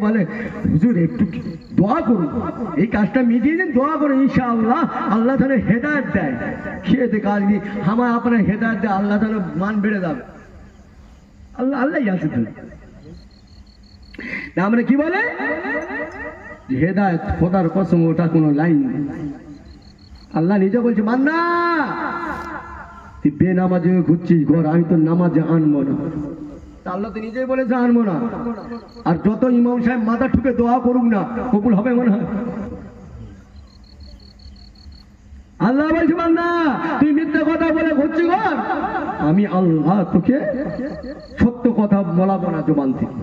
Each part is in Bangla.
বলে হুজুর একটু দোয়া করুন, এই কাজটা মিটিয়ে দিন, দোয়া করুন, ইনশাআল্লাহ আল্লাহ তাহলে হেদায়েত দেয়। খেয়ে কাজ দিয়ে আমার আপনার হেদায়েত দেয়, আল্লাহ তাহলে মান বেড়ে যাবে। আল্লাহ আল্লাহ আছে তো না, আমরা কি বলে হেদায়েত খোদার কসম, ওটা কোনো লাইন নেই। আল্লাহ নিজে বলছে বান্দা তুই বেনামাজে ঘুরছিস ঘর, আমি তো নামাজে আনবো না। আল্লাহ তো নিজেই বলেছে আনবো না। আর যত ইমাম সাহেব মাথা ঠুকে দোয়া করুক না, কবুল হবে মনে হয়? আল্লাহ বলছে বান্দা তুই মিথ্যা কথা বলে ঘুরছিস ঘর, আমি আল্লাহ তোকে সত্য কথা বলাবো না জবান থেকে।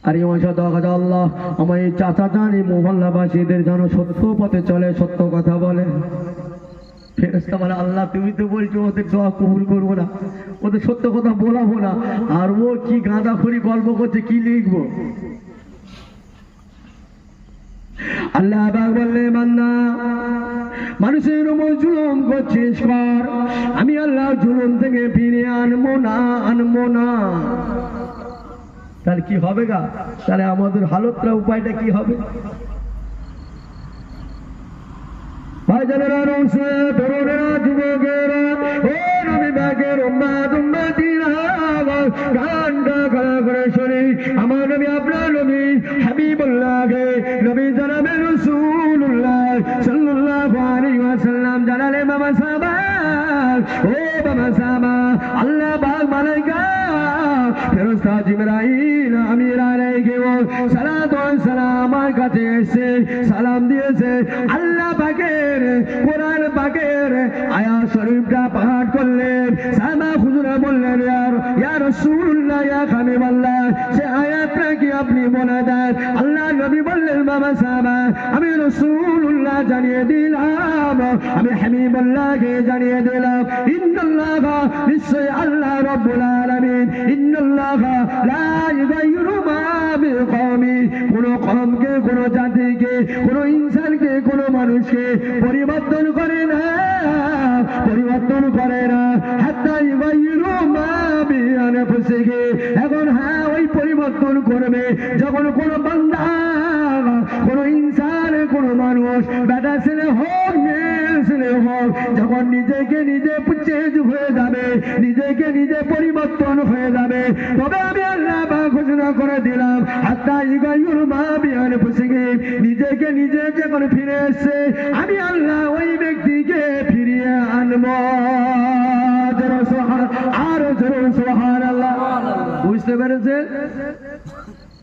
আর ইমাম সাহেব দোয়া করে আল্লাহ আমার এই চাচা যান, এই মহল্লাবাসীদের যেন সত্য পথে চলে, সত্য কথা বলে। ফেরেশতা বলে আল্লাহ তুমি তো বলছো ওদের দোয়া কবুল করবো না, ওদের সত্য কথা বলাবো না, আর ও কি গাঁদাখড়ি গল্প করছে, কি লিখবো? আল্লাহ বললে বান্দা মানুষের উপর জুলুম করছিস কর, আমি আল্লাহ জুলুম থেকে ফিরে আনবো না, আনবো না। তাহলে কি হবে গা? তাহলে আমাদের হালতটা উপায়টা কি হবে? ভাইজানেরা, তরুণেরা, যুবকেরা, ও নবী পাকের উম্মত উম্মতিরা, গানটা খাড়া করে শুনি। আমার নবী আপনার নবী হাবিবুল্লাহকে নবী জানাবে রাসূলুল্লাহ সাল্লাল্লাহু আলাইহি ওয়াসাল্লাম জানালে বাবা সাহাবা, ও বাবা সাহাবা, আল্লাহ পাক মালাইকা ফেরেশতা জিবরাইল আমির আলাইহি সালাতু ওয়াস সালাম আমার কাছে এসে সালাম দিয়েছে। আল্লাহ পাকের কোরআন পাকের আয়াত শরীফটা পাঠ করলেন। সাহাবা হুজুরা বললেন ইয়া রাসূলুল্লাহ, ইয়া হাবিবাল্লাহ, সে আয়াতটা কি আপনি বলে দেন? আল্লাহ নবী বললেন বাবা সাহাবা আমি রাসূলুল্লাহ জানিয়ে দিলাম, আমি হাবিবুল্লাহকে জানিয়ে দিলাম। ইন্নাল্লাহা, নিশ্চয় আল্লাহ রাব্বুল আলামিন, ইন্নাল্লাহা লা ইউগাইয়িরু মা বিকওমিন, কোন কওমকে, কোন জাতিকে, কোন ইনসানকে, কোন মানুষকে পরিবর্তন করে না, পরিবর্তন করে না হাত্তা ইউগাইয়িরু মা বিআনফুসিহিম। এখন হ্যাঁ ওই পরিবর্তন করবে যখন কোন বান্দা, কোন ইনসান, কোন মানুষ, বেটা ছেলে হোক, মেয়ে ছেলে হোক, যখন নিজেকে নিজে চেঞ্জ হয়ে যাবে, নিজেকে নিজে পরিবর্তন হয়ে যাবে, তবে আমি আল্লাহ পাক ঘোষণা করে দিলাম হাত্তা ইউগাইয়িরু মা বিআনফুসিহিম, নিজেকে নিজে যখন ফিরে এসছে আমি আল্লাহ ওই ব্যক্তিকে ফিরিয়ে আনবো। আর সুবহানাল্লাহ। বুঝতে পেরেছে?